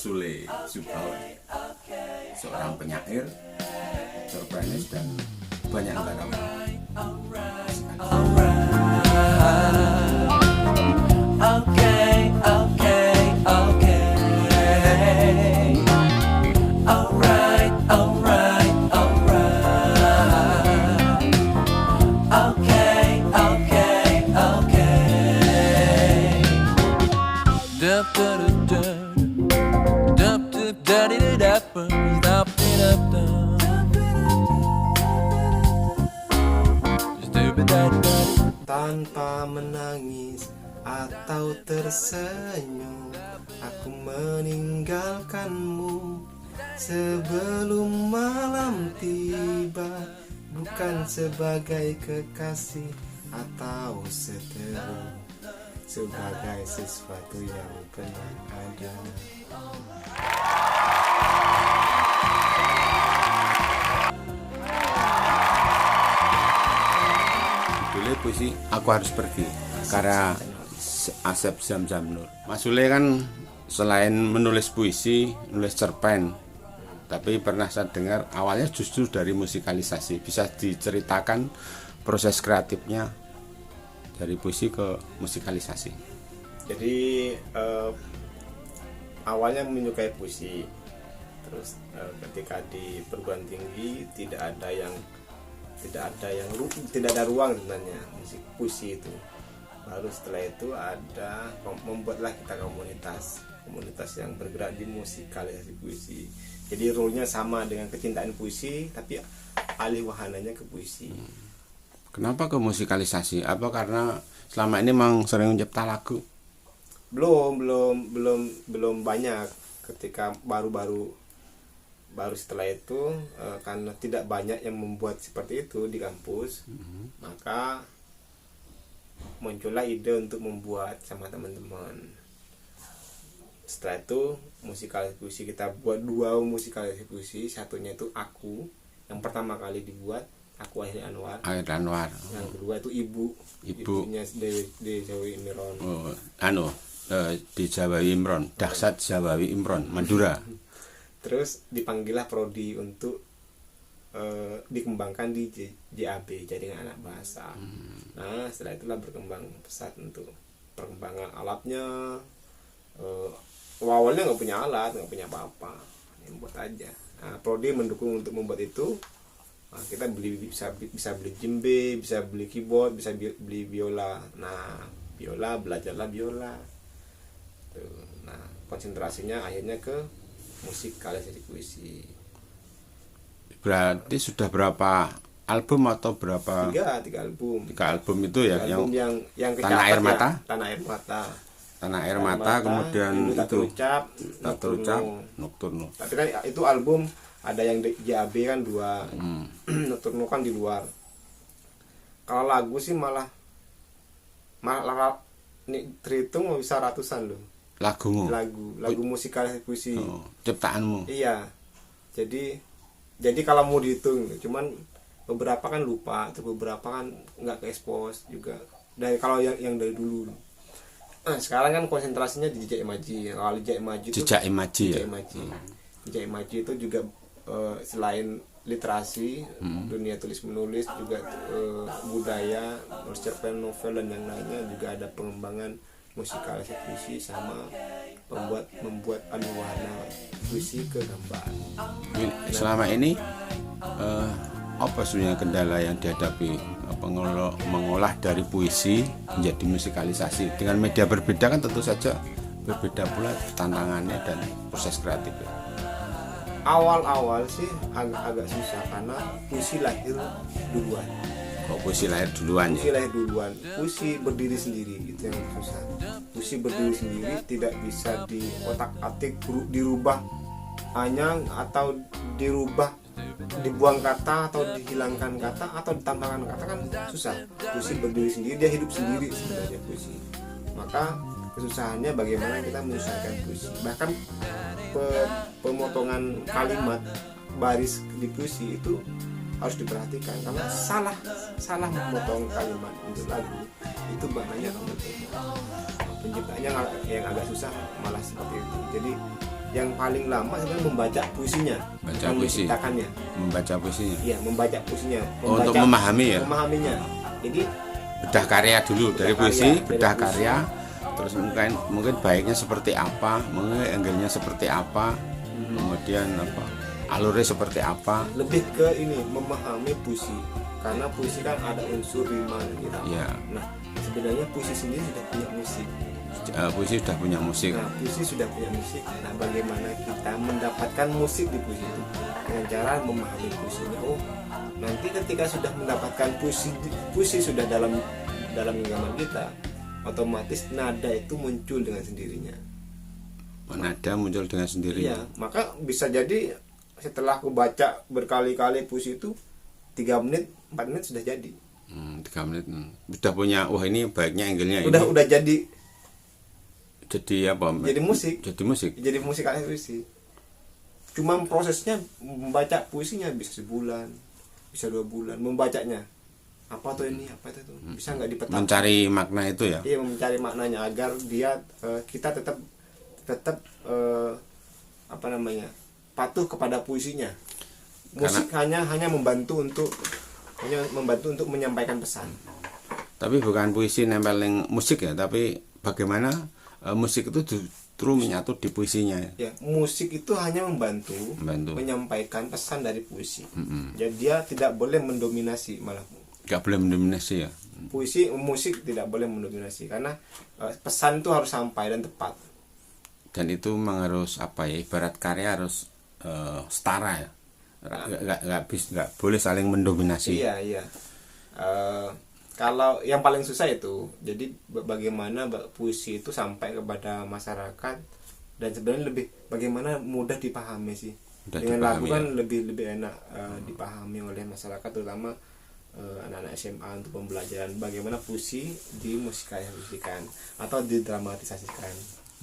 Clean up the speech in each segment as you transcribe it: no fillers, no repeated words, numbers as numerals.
Sule Subawon, seorang penyair, cerpenis dan banyak negarawan. Tanpa menangis atau tersenyum, aku meninggalkanmu sebelum malam tiba, bukan sebagai kekasih atau seteru, sebagai sesuatu yang pernah ada. Judulnya puisi Aku Harus Pergi, karya Asep Zamzam Nur. Mas Sule kan selain menulis puisi, nulis cerpen, tapi pernah saya dengar awalnya justru dari musikalisasi. Bisa diceritakan proses kreatifnya dari puisi ke musikalisasi? Jadi awalnya menyukai puisi, terus ketika di perguruan tinggi tidak ada ruang sebenarnya musik puisi itu. Baru setelah itu membuatlah kita komunitas yang bergerak di musikalisasi puisi. Jadi role-nya sama dengan kecintaan puisi, tapi alih wahananya ke puisi. Kenapa ke musikalisasi? Apa karena selama ini memang sering mencipta lagu? Belum banyak. Ketika baru setelah itu, karena tidak banyak yang membuat seperti itu di kampus, maka muncullah ide untuk membuat sama teman-teman. Setelah itu musikalisasi puisi, kita buat 2 musikalisasi puisi. Satunya itu Aku, yang pertama kali dibuat, Aku Akhir Anwar. Yang kedua itu Ibunya Dejawi Imron. Dejawi Imron, Daksat Jawawi Imron, Madura. Terus dipanggillah prodi untuk dikembangkan di JAB, Jaringan Anak Bahasa. Nah, setelah itulah berkembang pesat untuk perkembangan alatnya. Awalnya nggak punya alat, nggak punya apa-apa, yang buat aja. Nah, prodi mendukung untuk membuat itu. Nah, kita bisa beli djembe, bisa beli keyboard, bisa beli biola. Nah, belajarlah biola. Nah, konsentrasinya akhirnya ke musikalisasi puisi. Berarti sudah berapa album atau berapa? 3 album. 3 album itu ya, album yang Tanah Air Mata. Tanah Air Mata, kemudian Tak itu Terucap, Nocturno. Tapi kan itu album ada yang di JAB kan 2. Nocturno kan di luar. Kalau lagu sih malah nih terhitung bisa ratusan loh. Lagu musikalisasi puisi. Ciptaanmu. Iya. Jadi kalau mau dihitung, cuman beberapa kan lupa, atau beberapa kan nggak ke expose juga. Dari kalau yang dari dulu. Nah, sekarang kan konsentrasinya di Jejak Imaji. Kalau Jejak Imaji itu juga selain literasi, dunia tulis menulis, juga budaya, cerpen, novel dan yang lainnya, juga ada pengembangan musikalisasi puisi sama membuat alih warna puisi ke gambar. Selama ini apa sebenarnya kendala yang dihadapi mengolah dari puisi menjadi musikalisasi? Dengan media berbeda kan tentu saja berbeda pula tantangannya dan proses kreatifnya. Awal-awal sih agak susah karena puisi lahir duluan. Puisi lahir duluan ya? Puisi lahir duluan. Puisi berdiri sendiri, itu yang susah. Puisi berdiri sendiri tidak bisa diotak-atik, dirubah hanya atau dibuang kata atau dihilangkan kata atau ditambahkan kata, kan susah. Puisi berdiri sendiri, dia hidup sendiri sebenarnya puisi. Maka kesusahannya bagaimana kita menyesuaikan puisi. Bahkan pemotongan kalimat baris di puisi itu harus diperhatikan, karena salah memotong kalimat untuk lagu itu maknanya penciptanya yang agak susah malah seperti itu. Jadi yang paling lama sebenarnya membaca puisinya, Baca yang puisi. menciptakannya. Membaca puisinya. Iya, membaca puisinya, Oh, untuk memahami ya. memahaminya. Jadi Bedah karya dulu dari Bedah puisi, karya, bedah dari puisi. karya. Terus mungkin baiknya seperti apa, mungkin angle-nya seperti apa, kemudian apa alurnya seperti apa. lebih ke ini memahami puisi, karena puisi kan ada unsur rima gitu. Ya, Nah, sebenarnya puisi sendiri sudah punya musik. puisi sudah punya musik. Nah, puisi sudah punya musik. Nah, bagaimana kita mendapatkan musik di puisi itu? Dengan cara memahami puisinya. Oh, nanti ketika sudah mendapatkan puisi sudah dalam genggaman kita, otomatis nada itu muncul dengan sendirinya. Nada muncul dengan sendirinya. Iya, maka bisa jadi setelah aku baca berkali-kali puisi itu 3 menit, 4 menit sudah jadi. 3 menit. Udah punya, wah ini baiknya angle-nya ini. Udah jadi Apa? jadi musik. Jadi musik. Jadi musik kayak puisi. Cuma prosesnya membaca puisinya bisa sebulan, bisa 2 bulan membacanya. Apa tuh ini, apa itu tuh? Bisa nggak dipetakan? Mencari makna itu ya. Iya, mencari maknanya agar dia kita tetap apa namanya? Patuh kepada puisinya. Musik hanya membantu untuk menyampaikan pesan. Tapi bukan puisi nempelin musik ya, tapi bagaimana musik itu justru menyatu di puisinya. Ya, musik itu hanya membantu. Menyampaikan pesan dari puisi. Jadi dia tidak boleh mendominasi, malah Gak boleh mendominasi ya. Musik tidak boleh mendominasi karena pesan itu harus sampai dan tepat. Dan itu memang harus apa ya, ibarat karya harus setara ya. Nggak boleh saling mendominasi. Iya. Kalau yang paling susah itu, jadi bagaimana puisi itu sampai kepada masyarakat, dan sebenarnya lebih bagaimana mudah dipahami sih. Dengan lagu kan ya. lebih enak dipahami oleh masyarakat, terutama anak-anak SMA untuk pembelajaran bagaimana puisi dimusikalisasikan atau didramatisasikan.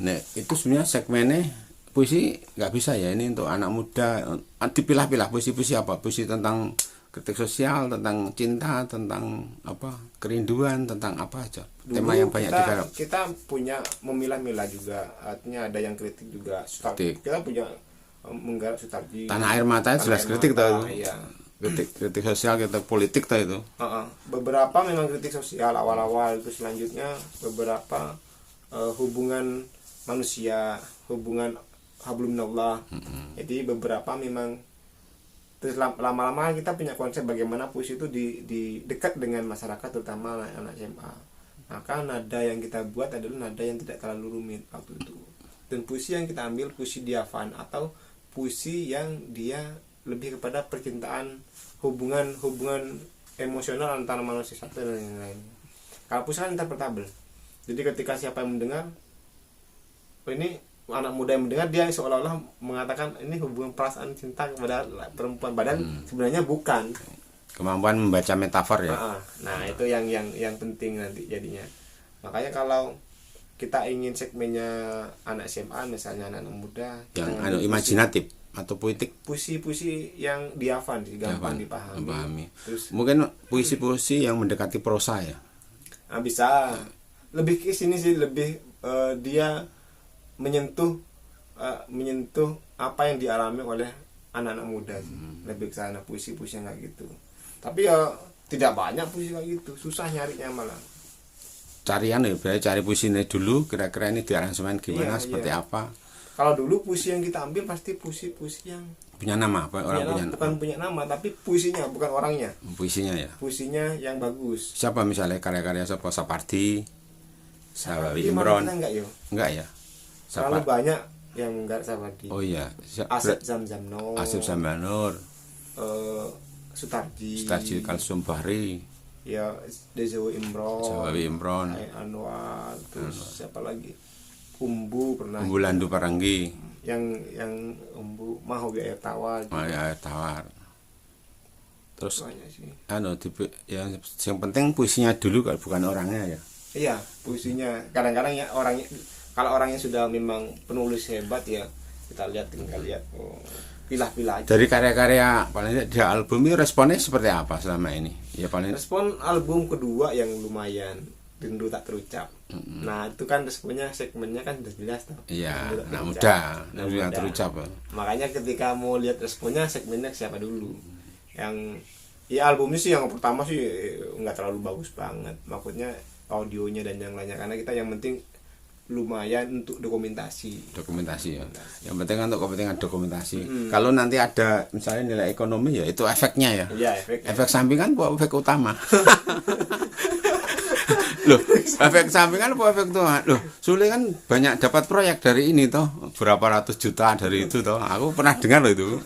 Nah, itu sebenarnya segmennya puisi nggak bisa ya, ini untuk anak muda. Dipilah-pilah puisi-puisi apa? Puisi tentang kritik sosial, tentang cinta, tentang apa, kerinduan, tentang apa aja. Dulu tema yang banyak digarap. Kita punya memilah-milah juga, artinya ada yang kritik juga. Kita punya menggarap Sutarji. Tanah Air Mata jelas kritik tahu. Iya. Kritik sosial, kritik politik tahu itu. Beberapa memang kritik sosial awal-awal, itu selanjutnya beberapa hubungan manusia, hubungan hablum minallah. Jadi beberapa memang, terus lama-lama kita punya konsep bagaimana puisi itu di dekat dengan masyarakat, terutama anak SMA. Maka nada yang kita buat adalah nada yang tidak terlalu rumit waktu itu. Dan puisi yang kita ambil puisi diafan atau puisi yang dia lebih kepada percintaan, hubungan emosional antara manusia satu dan yang lain. Kalau puisi kan interpretable. Jadi ketika siapa yang mendengar, ini anak muda yang mendengar, dia seolah-olah mengatakan ini hubungan perasaan cinta kepada perempuan, padahal sebenarnya bukan. Kemampuan membaca metafor ya. Nah, itu yang penting nanti jadinya. Makanya kalau kita ingin segmennya anak SMA, misalnya anak muda yang imajinatif atau puitik, puisi-puisi yang diafan sih, gampang dipahami. Terus mungkin puisi-puisi yang mendekati prosa ya. Bisa lebih ke sini sih, lebih dia menyentuh apa yang dialami oleh anak-anak muda sih. Lebih ke sana puisi-puisi yang kayak gitu. Tapi ya tidak banyak puisi kayak gitu, susah nyarinya malah. Carian ya, cari puisinya dulu, kira-kira ini diaransemen gimana, seperti apa. Kalau dulu puisi yang kita ambil pasti puisi-puisi yang punya nama, bukan punya nama, tapi puisinya, bukan orangnya. Puisinya ya. Puisinya yang bagus. Siapa misalnya karya-karya siapa? Sapardi, Sawawi Imron. Enggak ya. Terlalu banyak yang enggak Sapardi. Oh iya. Asep Zamzamnur. Sutarji Kalsum Bahri. Ya, Dezawi Imron. Anwar, terus siapa lagi? Umbu pernah. Umbu Landu Paranggi. Yang Umbu Mahobi Air Tawar. Terus yang penting puisinya dulu, bukan orangnya ya. Iya, puisinya. Kadang-kadang ya orangnya, kalau orangnya sudah memang penulis hebat ya, kita tinggal lihat. Pilah-pilah aja. Dari karya-karya paling di album ini responnya seperti apa selama ini? Ya paling respon album kedua yang lumayan. rindu tak terucap. Nah itu kan segmennya kan udah jelas tuh. Iya, Rindu tak nah terucap. mudah, rindu yang terucap. Makanya ketika mau lihat responnya segmennya siapa dulu. Yang ya albumnya sih yang pertama sih nggak terlalu bagus banget, maksudnya audionya dan yang lainnya, karena kita yang penting lumayan untuk dokumentasi ya. Yang penting kan untuk kepentingan dokumentasi. Kalau nanti ada misalnya nilai ekonomi ya itu efeknya ya. Iya, efek sampingan apa efek utama? Loh, efek sampingan apa efek utama? Loh, Sule kan banyak dapat proyek dari ini toh, berapa ratus juta dari itu toh. Aku pernah dengar loh itu.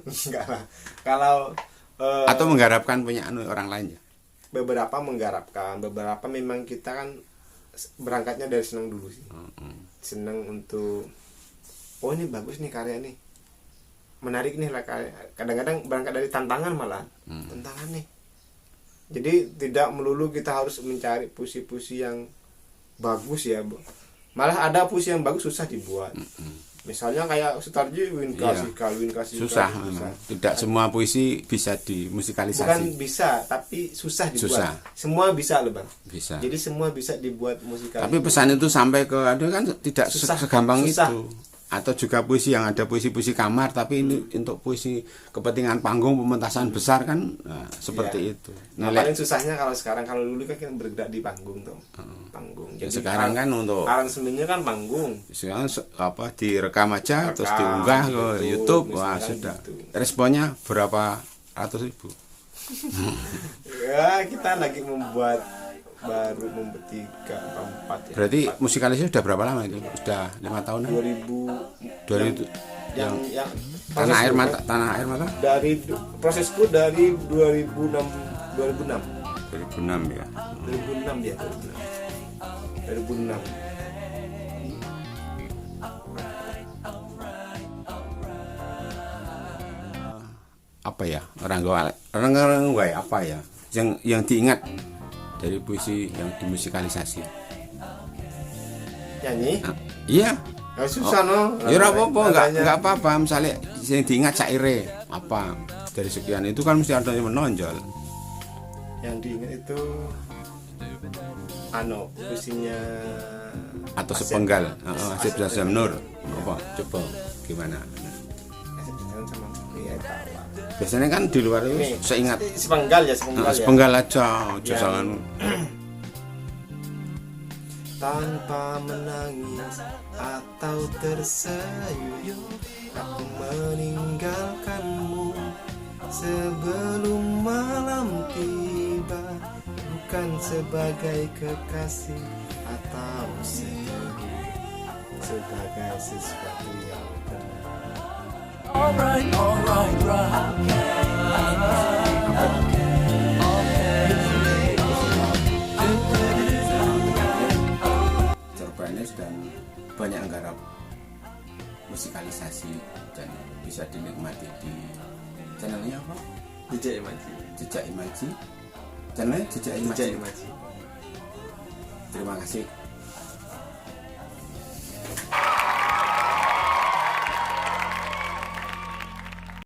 Enggak lah. Kalau atau mengharapkan punya orang lain ya. Beberapa menggarapkan, beberapa memang kita kan berangkatnya dari senang dulu sih. Senang untuk oh ini bagus nih karya nih, menarik nih lah karya. Kadang-kadang berangkat dari tantangan malah. Tantangan nih. Jadi tidak melulu kita harus mencari puisi-puisi yang bagus ya, malah ada puisi yang bagus susah dibuat. Misalnya kayak Sutarji Win Kasih susah memang. Tidak semua puisi bisa dimusikalisasi. Bukan bisa, tapi susah dibuat. Semua bisa loh Bang. Bisa. Jadi semua bisa dibuat musikalisasi. Tapi pesan itu sampai ke ada kan tidak segampang susah. itu. Atau juga puisi yang ada puisi-puisi kamar, tapi ini untuk puisi kepentingan panggung pementasan besar kan, seperti itu. Nah, paling susahnya kalau sekarang, kalau dulu kan bergerak di panggung tuh, panggung. Jadi sekarang kan untuk aransemennya kan panggung. Sekarang direkam aja, terus diunggah ke YouTube, wah sudah. Gitu. Responnya berapa ratus ribu? Ya kita lagi baru membuat 3, 4 ya. Berarti musikalisasi sudah berapa lama itu? Sudah 5 tahunan? 2000 yang Tanah Air Mata. Dari prosesku dari 2006 ya. 2006 dia. 2006. Apa ya? Orang apa ya? Yang diingat dari puisi yang dimusikalisasi. Nyanyi? Iya. Susah no. Ya apa-apa, enggak apa-apa. Misalnya yang diingat syaire apa dari sekian itu kan mesti ada yang menonjol. Yang diingat itu puisinya atau sepenggal Asep Zamnur. Apa? Coba gimana? Biasanya kan di luar itu seingat sepenggal ya. Sepenggal aja, jangan tanpa menangis atau tersenyum, aku meninggalkanmu sebelum malam tiba, bukan sebagai kekasih atau sebagai sesuatu yang benar. Alright. Dan banyak nggarap musikalisasi dan bisa dinikmati di channelnya apa? Jejak Imaji. Channelnya Jejak Imaji. Terima kasih.